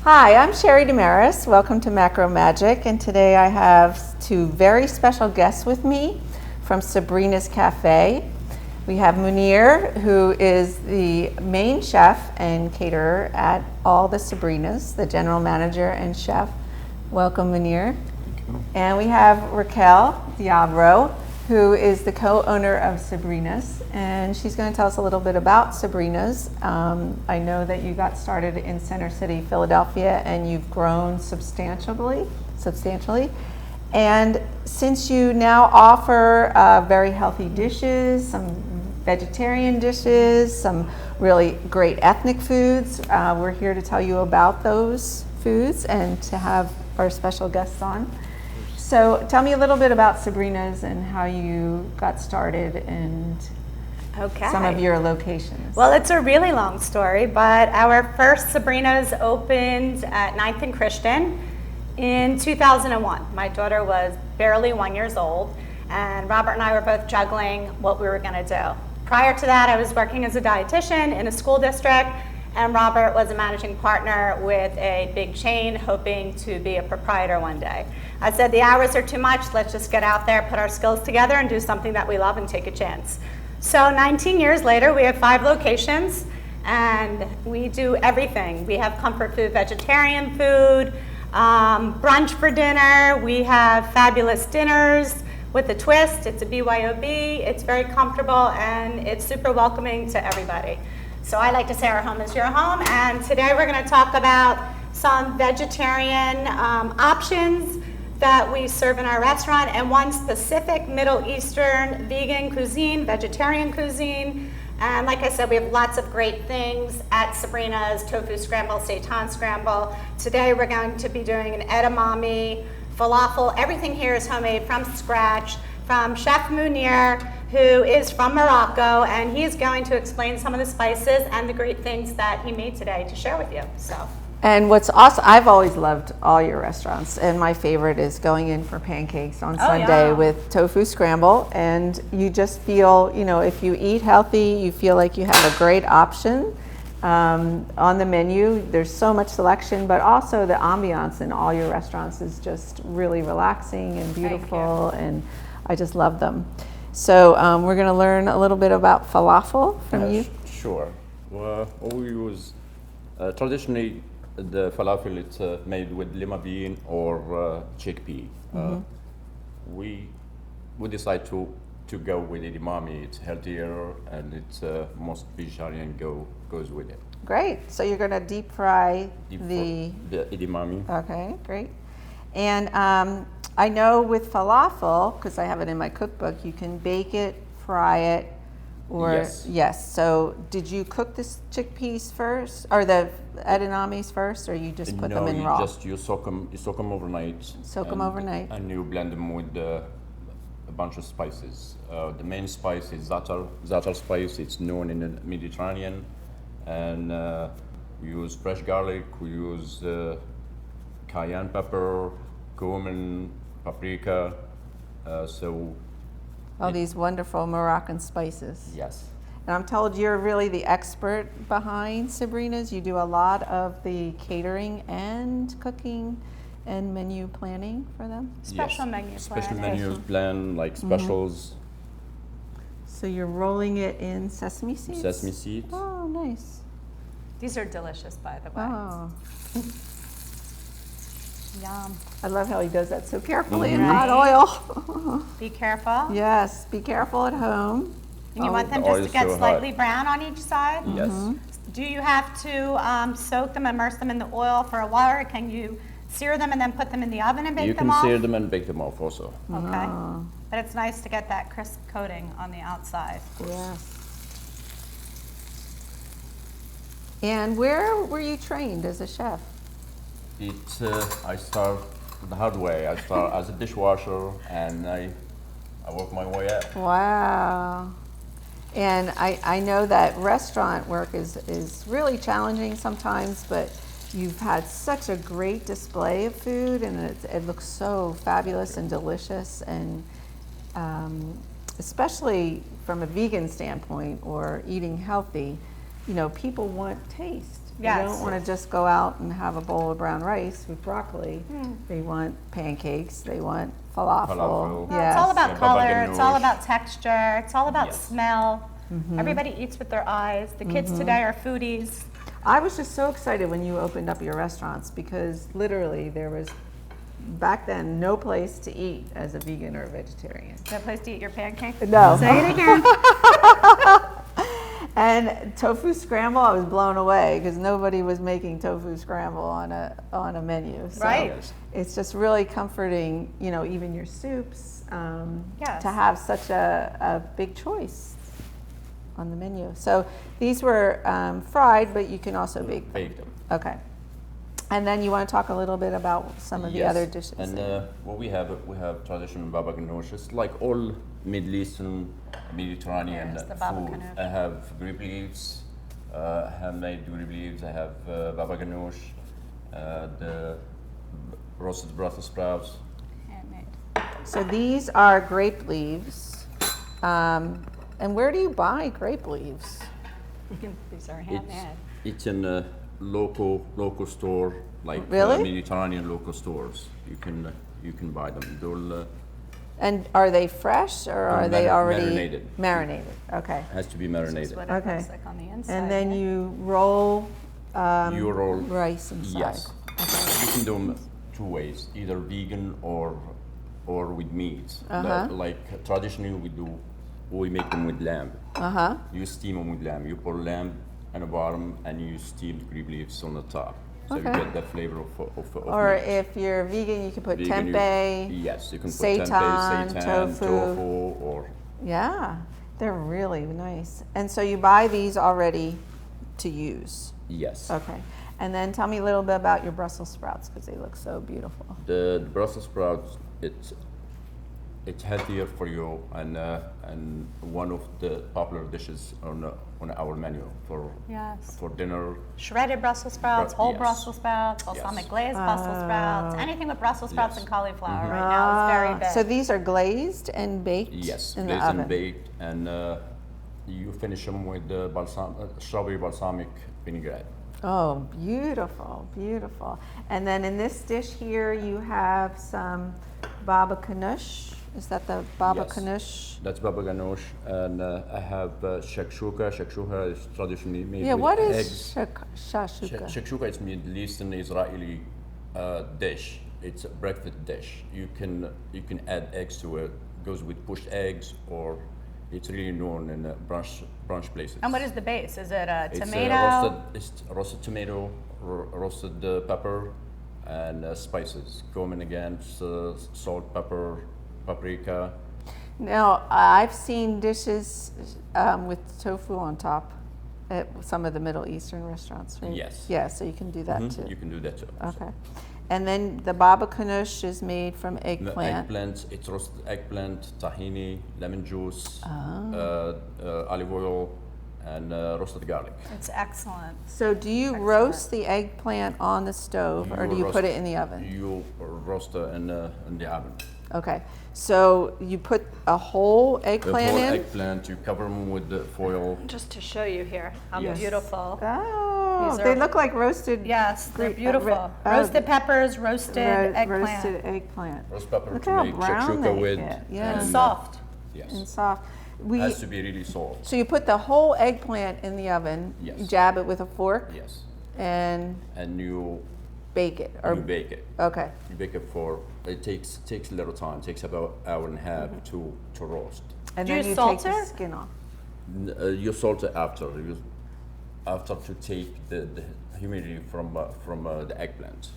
Hi, I'm Sherry Damaris. Welcome to Macro Magic, and today I have two very special guests with me from Sabrina's Cafe. We have Munir, who is the main chef and caterer at all the Sabrinas, the general manager and chef. Welcome, Munir. Thank you. And we have Raquel Diabro, who is the co-owner of Sabrina's, and she's going to tell us a little bit about Sabrina's. I know that you got started in Center City, Philadelphia, and you've grown substantially. And since you now offer very healthy dishes, some vegetarian dishes, some really great ethnic foods, we're here to tell you about those foods and to have our special guests on. So tell me a little bit about Sabrina's and how you got started and some of your locations. Well, it's a really long story, but our first Sabrina's opened at 9th and Christian in 2001. My daughter was barely 1 year old, and Robert and I were both juggling what we were going to do. Prior to that, I was working as a dietitian in a school district, and Robert was a managing partner with a big chain, hoping to be a proprietor one day. I said, the hours are too much, let's just get out there, put our skills together, and do something that we love and take a chance. So 19 years later, we have 5 locations, and we do everything. We have comfort food, vegetarian food, brunch for dinner, we have fabulous dinners with a twist. It's a BYOB, it's very comfortable, and it's super welcoming to everybody. So I like to say our home is your home, and today we're going to talk about some vegetarian options that we serve in our restaurant, and one specific Middle Eastern vegan cuisine, vegetarian cuisine. And like I said, we have lots of great things at Sabrina's: tofu scramble, seitan scramble. Today we're going to be doing an edamame, falafel. Everything here is homemade from scratch from Chef Munir, who is from Morocco, and he's going to explain some of the spices and the great things that he made today to share with you. And what's awesome, I've always loved all your restaurants, and my favorite is going in for pancakes on Sunday with tofu scramble, and you just feel, if you eat healthy, you feel like you have a great option on the menu. There's so much selection, but also the ambiance in all your restaurants is just really relaxing and beautiful, and I just love them. So we're going to learn a little bit about falafel from you. Sure. Well, we use traditionally the falafel. It's made with lima bean or chickpea. We decide to go with edamame. It's healthier, and it's most vegetarian goes with it. Great. So you're going to deep fry the edamame. Okay, great. And I know with falafel, because I have it in my cookbook, you can bake it, fry it, or yes. So did you cook this chickpeas first, or the edamames first, or you just put them in raw? You soak them overnight. Soak them overnight. And you blend them with a bunch of spices. The main spice is za'atar spice. It's known in the Mediterranean, and we use fresh garlic. We use cayenne pepper, cumin, paprika, all these wonderful Moroccan spices. Yes. And I'm told you're really the expert behind Sabrina's. You do a lot of the catering and cooking and menu planning for them? Special menu Special menus plan, like specials. So you're rolling it in sesame seeds? Sesame seeds. Oh, nice. These are delicious, by the way. Oh. Yum. I love how he does that so carefully in hot oil. Be careful. Yes, be careful at home. And you want them just to get slightly brown on each side? Yes. Do you have to soak them, immerse them in the oil for a while, or can you sear them and then put them in the oven and bake them off? You can sear them and bake them off also. Okay. But it's nice to get that crisp coating on the outside. Yes. And where were you trained as a chef? I start the hard way. I start as a dishwasher, and I work my way up. Wow. And I know that restaurant work is really challenging sometimes, but you've had such a great display of food, and it looks so fabulous and delicious, and especially from a vegan standpoint or eating healthy, people want taste. Yes. They don't want to just go out and have a bowl of brown rice with broccoli. They want pancakes. They want falafel. Falafel. No, it's all about Yeah, color. baba It's all ganoush. about texture. It's all about Yes. smell. Everybody eats with their eyes. The kids today are foodies. I was just so excited when you opened up your restaurants because literally there was, back then, no place to eat as a vegan or a vegetarian. No place to eat your pancake? No. Say it again. And tofu scramble, I was blown away because nobody was making tofu scramble on a menu. So Right. it's just really comforting, even your soups, Yes. to have such a big choice on the menu. So these were fried, but you can also bake them. Bake them. Okay. And then you want to talk a little bit about some of the other dishes. And what we have traditional baba ganoush. It's like all Middle Eastern, Mediterranean Here's the baba food. ganoush. I have grape leaves, handmade grape leaves. I have baba ganoush, the roasted Brussels sprouts. Handmade. So these are grape leaves. And where do you buy grape leaves? These are handmade. It's in a local store, like Really? Mediterranean local stores. You can buy them. They'll And are they fresh or are they already marinated. Marinated. Okay. has to be This is marinated. what it Okay. looks like on the inside. And then you roll You roll. rice inside. Yes. You can do them two ways, either vegan or with meat. Like traditionally we make them with lamb. Uh-huh. You steam them with lamb. You pour lamb on the bottom and you steam the grape leaves on the top. So Okay. you get the flavor of Or meat. if you're vegan, you can put Vegan, tempeh. yes, you can put seitan, tempeh, seitan, tofu. or Yeah, they're really nice. And so you buy these already to use. yes. Okay. And then tell me a little bit about your Brussels sprouts because they look so beautiful. The Brussels sprouts, it's healthier for you and one of the popular dishes on our menu Yes. for dinner. Shredded Brussels sprouts, whole Yes. Brussels sprouts, balsamic Yes. glazed Brussels sprouts, anything with Brussels sprouts Yes. and cauliflower right now is very big. So these are glazed and baked Yes, in the glazed oven. and baked, and you finish them with the strawberry balsamic vinaigrette. Oh, beautiful, beautiful. And then in this dish here, you have some baba ganoush. Is that the baba Yes. ganoush? That's baba ganoush, and I have shakshuka. Shakshuka is traditionally made Yeah, with what is eggs. shashuka? Shakshuka is Middle Eastern Israeli dish. It's a breakfast dish. You can add eggs to it. Goes with pushed eggs, or it's really known in brunch places. And what is the base? Is it a It's tomato? roasted tomato, roasted pepper, and spices. Cumin again, salt, pepper, paprika. Now, I've seen dishes with tofu on top at some of the Middle Eastern restaurants, right? Yes. Yeah, so you can do that too. You can do that too. Okay. And then the baba ganoush is made from The eggplant. eggplant, it's roasted eggplant, tahini, lemon juice, Oh. olive oil, and roasted garlic. It's excellent. So do you roast the eggplant on the stove or do you put it in the oven? You roast it in the oven. Okay. So you put a whole The eggplant whole in? eggplant, you cover them with the foil. Just to show you here how Yes. beautiful. Oh, These they are- look like roasted. Yes, they're Re- beautiful. oh, Roasted peppers, roasted eggplant. Roasted eggplant. Roast pepper Look to how make brown shakshuka they with. get. Yeah. And And, soft. Yes. And soft. Has to be really soft. So you put the whole eggplant in the oven. Yes. You jab it with a fork Yes. and And you bake it. Or bake it. okay. You bake it for, it takes a little time. It takes about an hour and a half to roast. And Do then you you salt take the it? skin off. You salt it after. After to take the humidity from the eggplant.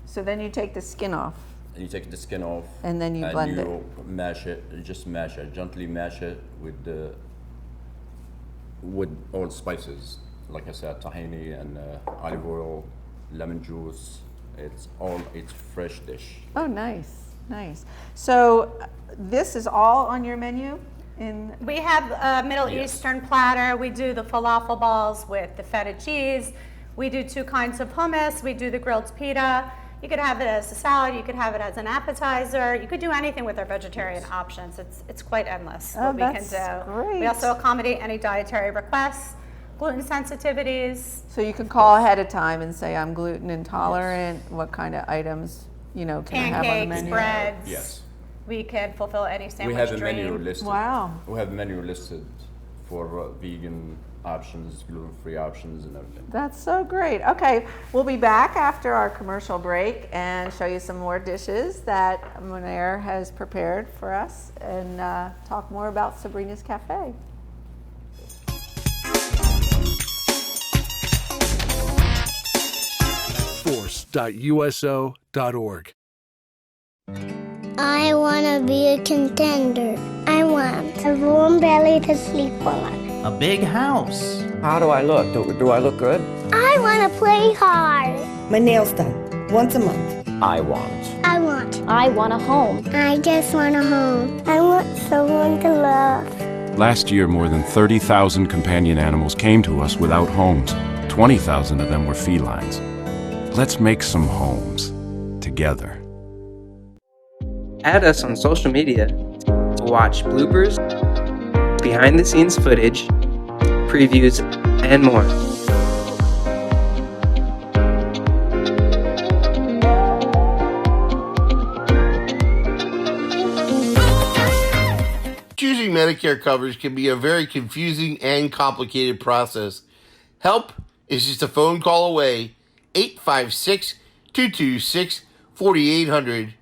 So then you take the skin off. And you take the skin off. And then you blend it. you mash it. You just mash it. Gently mash it with all the spices. Like I said, tahini and olive oil, lemon juice. It's fresh dish. Oh, nice, nice. So this is all on your menu in We have a Middle Yes. Eastern platter. We do the falafel balls with the feta cheese. We do 2 kinds of hummus. We do the grilled pita. You could have it as a salad. You could have it as an appetizer. You could do anything with our vegetarian options. It's quite endless Oh, what we can that's do. great. We also accommodate any dietary requests. gluten sensitivities. So you can call ahead of time and say, I'm gluten intolerant. What kind of items, can I have on the Pancakes, menu? breads. Yes. We could fulfill any sandwich We have a dream. menu listed. Wow. We have a menu listed for vegan options, gluten-free options, and everything. That's so great. Okay, we'll be back after our commercial break and show you some more dishes that Monair has prepared for us and talk more about Sabrina's Cafe. force.uso.org. I want to be a contender. I want a warm belly to sleep on. A big house. How do I look? Do I look good? I want to play hard. My nails done once a month. I want. I want. I want a home. I just want a home. I want someone to love. Last year, more than 30,000 companion animals came to us without homes. 20,000 of them were felines. Let's make some homes together. Add us on social media to watch bloopers, behind-the-scenes footage, previews, and more. Choosing Medicare coverage can be a very confusing and complicated process. Help is just a phone call away, 856-226-4800.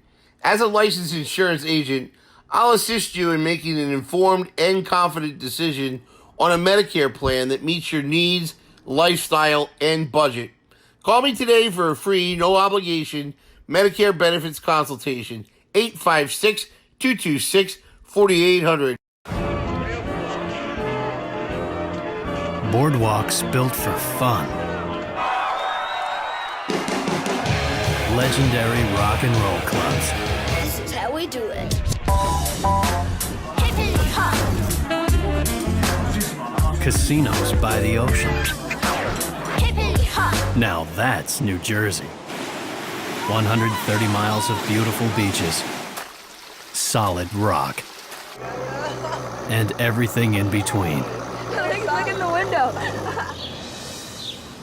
As a licensed insurance agent, I'll assist you in making an informed and confident decision on a Medicare plan that meets your needs, lifestyle, and budget. Call me today for a free, no-obligation Medicare benefits consultation, 856-226-4800. Boardwalks built for fun. Legendary rock and roll clubs. This is how we do it. Casinos by the ocean. Now that's New Jersey. 130 miles of beautiful beaches. Solid rock. And everything in between. Look in the window.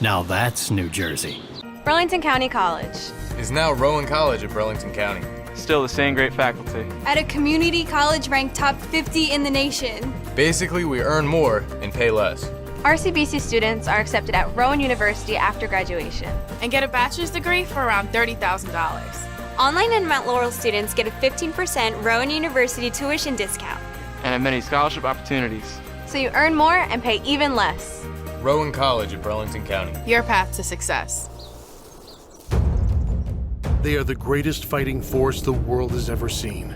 Now that's New Jersey. Burlington County College. Is now Rowan College at Burlington County. Still the same great faculty. At a community college ranked top 50 in the nation. Basically, we earn more and pay less. RCBC students are accepted at Rowan University after graduation. And get a bachelor's degree for around $30,000. Online and Mount Laurel students get a 15% Rowan University tuition discount. And have many scholarship opportunities. So you earn more and pay even less. Rowan College at Burlington County. Your path to success. They are the greatest fighting force the world has ever seen.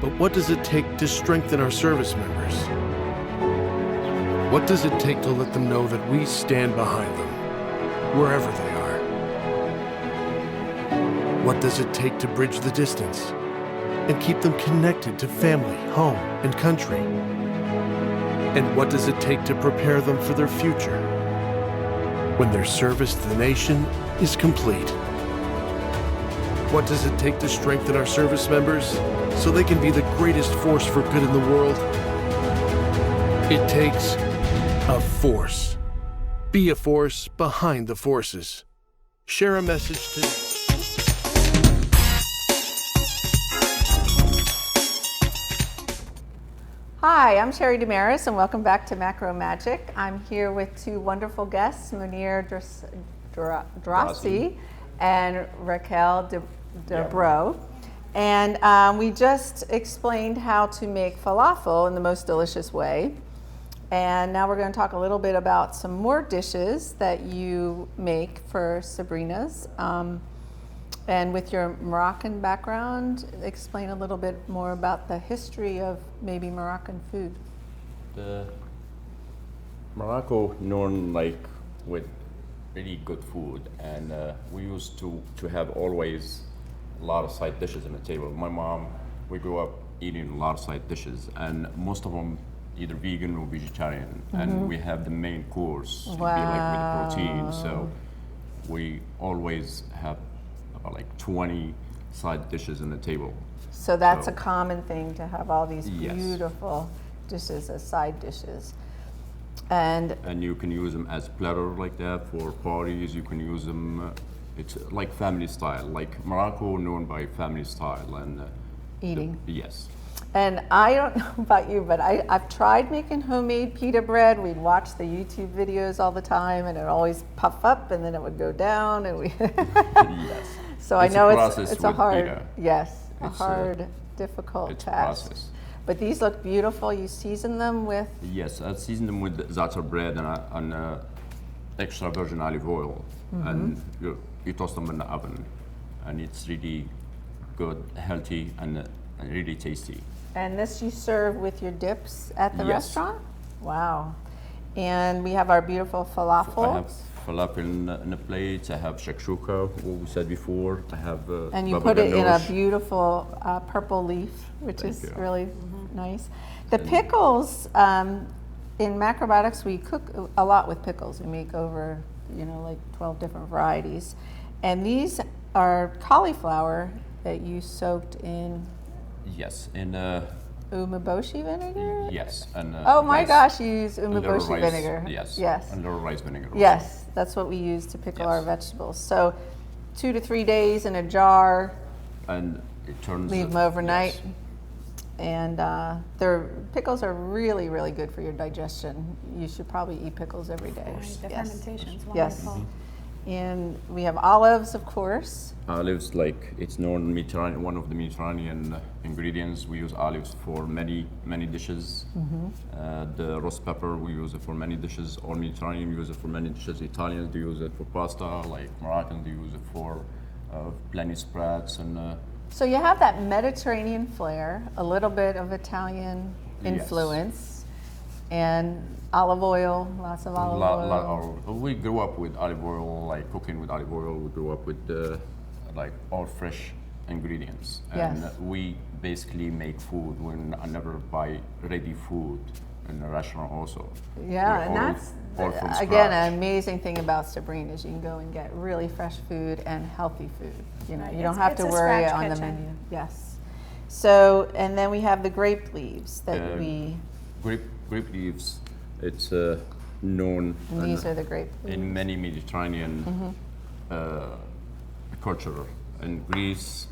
But what does it take to strengthen our service members? What does it take to let them know that we stand behind them, wherever they are? What does it take to bridge the distance and keep them connected to family, home, and country? And what does it take to prepare them for their future when their service to the nation is complete? What does it take to strengthen our service members so they can be the greatest force for good in the world? It takes a force. Be a force behind the forces. Share a message today. Hi, I'm Sherry Damaris, and welcome back to Macro Magic. I'm here with two wonderful guests, Munir Drossi and Raquel Debro. And we just explained how to make falafel in the most delicious way. And now we're going to talk a little bit about some more dishes that you make for Sabrina's. And with your Moroccan background, explain a little bit more about the history of maybe Moroccan food. Morocco known like with really good food, and we used to have always a lot of side dishes on the table. My mom, we grew up eating a lot of side dishes, and most of them either vegan or vegetarian. And we have the main course, be like with the protein. So we always have like 20 side dishes on the table. So that's a common thing, to have all these Yes. beautiful dishes as side dishes. And you can use them as platter like that for parties. You can use them, it's like family style, like Morocco known by family style and eating. Yes. And I don't know about you, but I've tried making homemade pita bread. We'd watch the YouTube videos all the time, and it would always puff up, and then it would go down, and we. Yes. So I know it's a hard, pita. yes, a It's hard, difficult it's task. process. But these look beautiful. You season them with. Yes, I season them with za'atar bread and extra virgin olive oil, and you toast them in the oven, and it's really good, healthy, and really tasty. And this you serve with your dips at the Yes. restaurant? Wow. And we have our beautiful falafel. I have falafel in a plate. I have shakshuka, what we said before. I have and you baba put it in a ganoush. beautiful purple leaf, which Thank is you. really nice. The pickles, in Macrobiotics, we cook a lot with pickles. We make over, like 12 different varieties. And these are cauliflower that you soaked in Yes, in umeboshi vinegar? yes, and Oh my rice. gosh, you use A little umeboshi rice, vinegar. Yes, Yes. and little rice vinegar. Also. Yes, that's what we use to pickle our Yes. vegetables. So 2 to 3 days in a jar, And it turns. leave them overnight. Yes. And their pickles are really, really good for your digestion. You should probably eat pickles every day. The fermentation's Yes. wonderful. And we have olives, of course. Olives, like it's known Mediterranean, one of the Mediterranean ingredients. We use olives for many dishes. The roast pepper, we use it for many dishes. All Mediterranean use it for many dishes. Italians do use it for pasta, like Moroccans do use it for plenty sprouts and. So you have that Mediterranean flair, a little bit of Italian Yes. influence, and olive oil, lots of olive oil. We grew up with olive oil, like cooking with olive oil. We grew up with like all fresh ingredients, and Yes. we basically make food. I never buy ready food in the restaurant. Also, Yeah, We're and all- that's all from again scratch. an amazing thing about Sabrina is you can go and get really fresh food and healthy food. You Right, don't it's- have it's to a worry scratch on the kitchen. menu. Yes. So, and then we have the grape leaves that we. grape leaves. It's known. And these are the grape leaves. in many Mediterranean culture in Greece,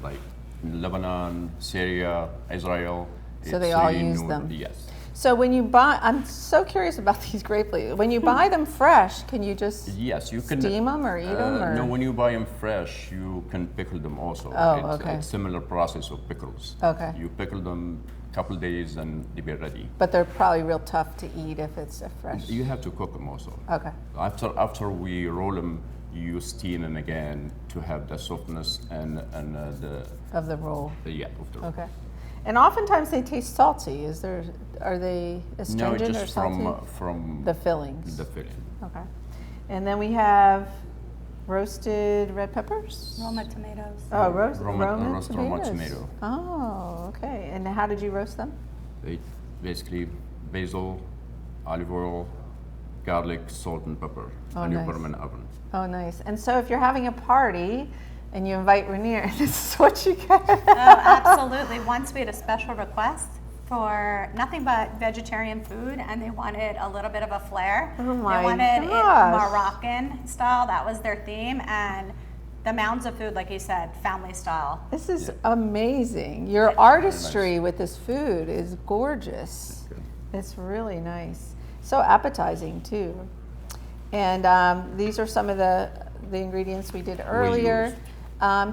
like in Lebanon, Syria, Israel. So they it's all really use known- them. Yes. So when you buy, I'm so curious about these grape leaves. When you buy them fresh, can you just Yes, you can steam them or eat them? Or? No, when you buy them fresh, you can pickle them also. Oh, it's, okay. It's similar process of pickles. Okay. You pickle them a couple days and they be ready. But they're probably real tough to eat if it's a fresh. You have to cook them also. Okay. After we roll them, you steam them again to have the softness and the Of the roll. of the roll. Okay. And oftentimes they taste salty. Are they No, astringent or just salty? from The fillings. the filling. Okay. And then we have roasted red peppers. Roma tomatoes. Oh, roast Roma Roma tomatoes. tomato. Oh, okay. And how did you roast them? They basically basil, olive oil, garlic, salt, and pepper, Oh, and you nice. put them in the oven. Oh, nice. And so if you're having a party and you invite Rainier, this is what you get. Oh, absolutely. Once we had a special request for nothing but vegetarian food, and they wanted a little bit of a flair. Oh my They wanted gosh. it Moroccan style. That was their theme, and the mounds of food, like you said, family style. This is amazing. Your artistry with this food is gorgeous. It's really nice. So appetizing too. And these are some of the ingredients we did earlier. used.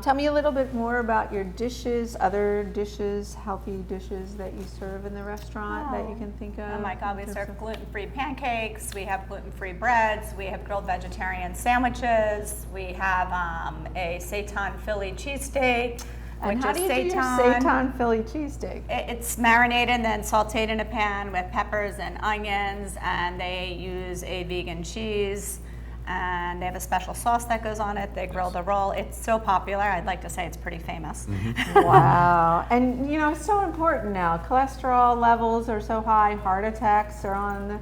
Tell me a little bit more about your dishes, other dishes, healthy dishes that you serve in the restaurant that you can think of. Oh my God, we in terms serve of- gluten-free pancakes, we have gluten-free breads, we have grilled vegetarian sandwiches, we have a seitan Philly cheesesteak, And which how is do you do your seitan. seitan Philly cheesesteak? It's marinated and then sauteed in a pan with peppers and onions, and they use a vegan cheese, and they have a special sauce that goes on it. They grill the roll. It's so popular. I'd like to say it's pretty famous. Wow. And it's so important now. Cholesterol levels are so high, heart attacks are on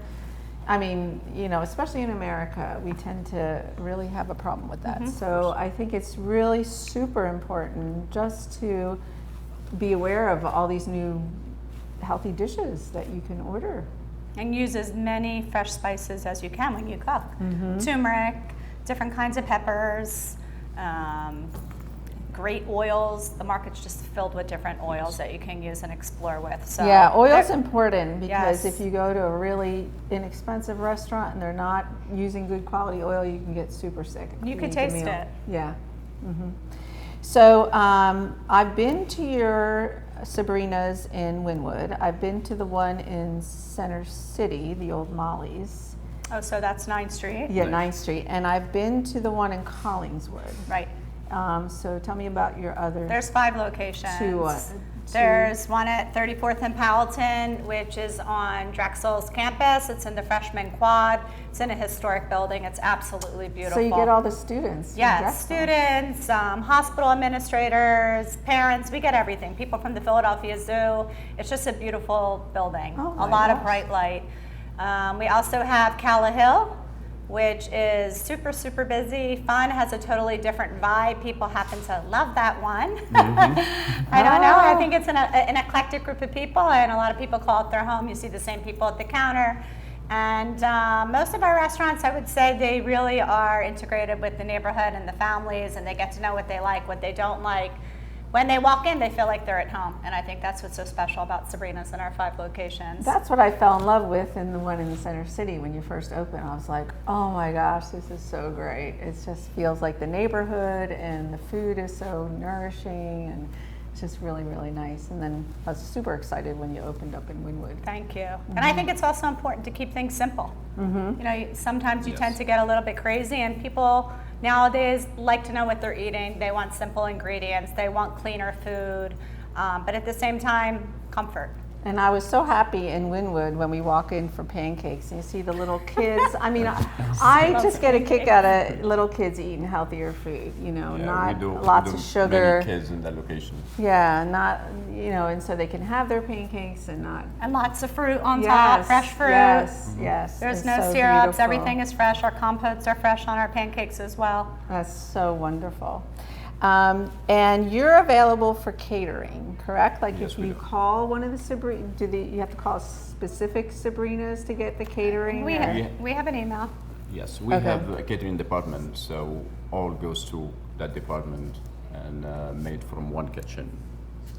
I mean, you know, especially in America, we tend to really have a problem with that. So I think it's really super important just to be aware of all these new healthy dishes that you can order. And use as many fresh spices as you can when you cook. Turmeric, different kinds of peppers, great oils. The market's just filled with different oils that you can use and explore with. So yeah, oil's important because if you go to a really inexpensive restaurant and they're not using good quality oil, you can get super sick. You can taste it. Yeah. So I've been to your Sabrina's in Wynwood. I've been to the one in Center City, the old Molly's. Oh, so that's 9th Street? Yeah, 9th Street. And I've been to the one in Collingswood. Right. So tell me about your other. There's 5 locations. Two. There's one at 34th and Powelton, which is on Drexel's campus. It's in the freshman quad. It's in a historic building. It's absolutely beautiful. So you get all the students. Yes, students, hospital administrators, parents. We get everything. People from the Philadelphia Zoo. It's just a beautiful building. A lot of bright light. We also have Calla Hill, which is super, super busy, fun, has a totally different vibe. People happen to love that one. I don't know, I think it's an eclectic group of people, and a lot of people call it their home. You see the same people at the counter. And most of our restaurants, I would say, they really are integrated with the neighborhood and the families, and they get to know what they like, what they don't like. When they walk in, they feel like they're at home, and I think that's what's so special about Sabrina's and our 5 locations. That's what I fell in love with in the one in the Center City when you first opened. I was like, oh my gosh, this is so great. It just feels like the neighborhood, and the food is so nourishing, and it's just really, really nice. And then I was super excited when you opened up in Wynwood. Thank you. And I think it's also important to keep things simple. You know, sometimes you tend to get a little bit crazy, and people nowadays like to know what they're eating. They want simple ingredients. They want cleaner food, but at the same time, comfort. And I was so happy in Wynwood when we walk in for pancakes and you see the little kids. I mean, I just get a kick out of little kids eating healthier food, you know, not lots of sugar. Many kids in that location. Yeah, not, you know, and so they can have their pancakes and not. And lots of fruit on top, fresh fruit. Yes. There's It's no so syrups, beautiful. everything is fresh. Our compotes are fresh on our pancakes as well. That's so wonderful. And you're available for catering, correct? Like if you call one of the Sabrina, you have to call specific Sabrinas to get the catering? We have an email. Yes, we have a catering department, so all goes to that department and made from one kitchen.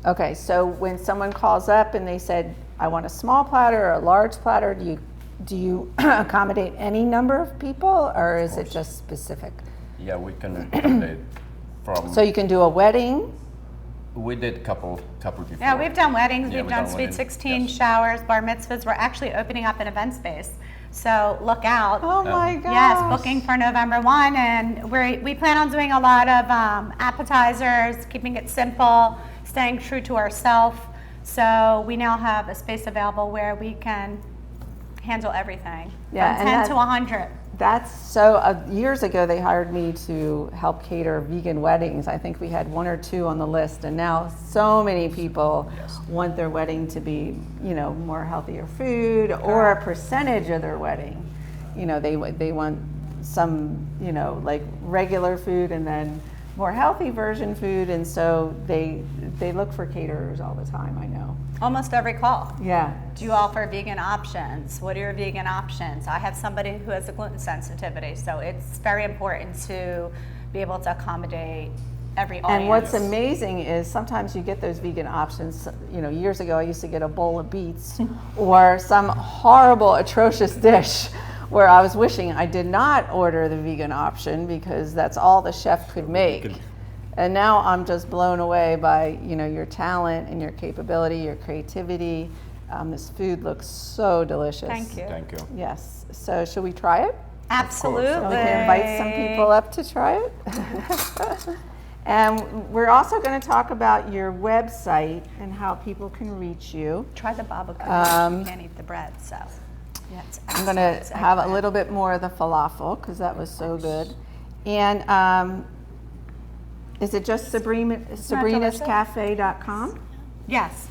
Okay, so when someone calls up and they said, I want a small platter or a large platter, do you accommodate any number of people, or is it just specific? Yeah, we can accommodate. So you can do a wedding? We did couple before. Yeah, we've done weddings, Yeah, we've done Sweet 16 showers, bar mitzvahs. We're actually opening up an event space. So look out. Oh my gosh. Yes, booking for November 1. And we plan on doing a lot of appetizers, keeping it simple, staying true to ourselves. So we now have a space available where we can handle everything. Yeah, from 10 to 100. That's so, years ago they hired me to help cater vegan weddings. I think we had 1 or 2 on the list, and now so many people want their wedding to be, you know, more healthier food or a percentage of their wedding. You know, they want some, you know, like regular food and then more healthy version food, and so they look for caterers all the time, I know. Almost every call. Yeah. Do you offer vegan options? What are your vegan options? I have somebody who has a gluten sensitivity, so it's very important to be able to accommodate every audience. And what's amazing is sometimes you get those vegan options. You know, years ago I used to get a bowl of beets or some horrible, atrocious dish where I was wishing I did not order the vegan option because that's all the chef could make. And now I'm just blown away by, you know, your talent and your capability, your creativity. This food looks so delicious. Thank you. Thank you. Yes. So should we try it? Absolutely. So we can invite some people up to try it. And we're also going to talk about your website and how people can reach you. Try the baba ganoush. You can't eat the bread, so. Yeah, I'm going to have a little bit more of the falafel because that was so good. And is it just sabrinascafe.com? Yes.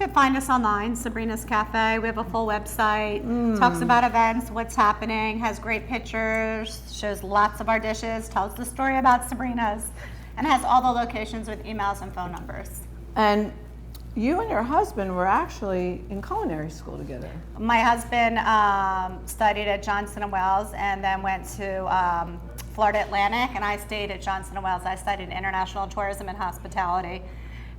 could find us online, Sabrina's Cafe. We have a full website, talks about events, what's happening, has great pictures, shows lots of our dishes, tells the story about Sabrina's, and has all the locations with emails and phone numbers. And you and your husband were actually in culinary school together. My husband studied at Johnson & Wales and then went to Florida Atlantic, and I stayed at Johnson & Wales. I studied international tourism and hospitality,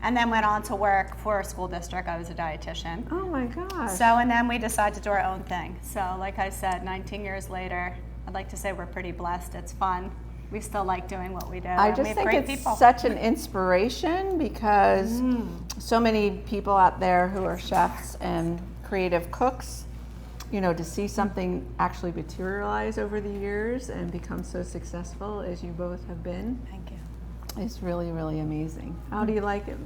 and then went on to work for a school district. I was a dietitian. Oh my gosh. So, and then we decided to do our own thing. So, like I said, 19 years later, I'd like to say we're pretty blessed. It's fun. We still like doing what we do. I just think it's such an inspiration because so many people out there who are chefs and creative cooks, you know, to see something actually materialize over the years and become so successful as you both have been. Thank you. It's really, really amazing. How do you like it?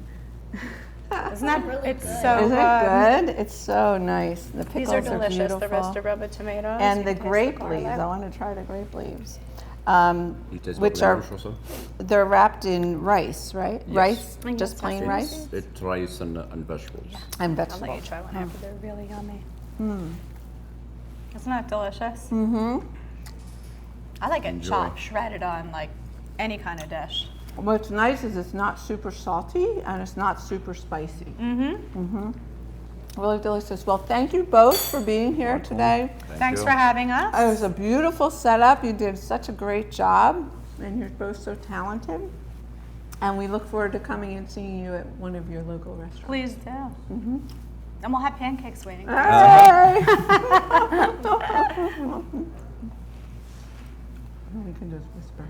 Isn't that really it's good? So Isn't it good? It's so nice. The pickles These are delicious. beautiful. The roasted rubber tomatoes. And the grape leaves. I want to try the grape leaves. Which are, they're wrapped in rice, right? Yes. Rice, just plain rice? It's rice and vegetables. Yeah. And vegetables. I'll let you try one after. They're really yummy. Isn't that delicious? I like it chopped, shredded on like any kind of dish. What's nice is it's not super salty and it's not super spicy. Really delicious. Well, thank you both for being here today. Thanks for having us. It was a beautiful setup. You did such a great job, and you're both so talented. And we look forward to coming and seeing you at one of your local restaurants. Please do. And we'll have pancakes waiting. Hey! We can just whisper.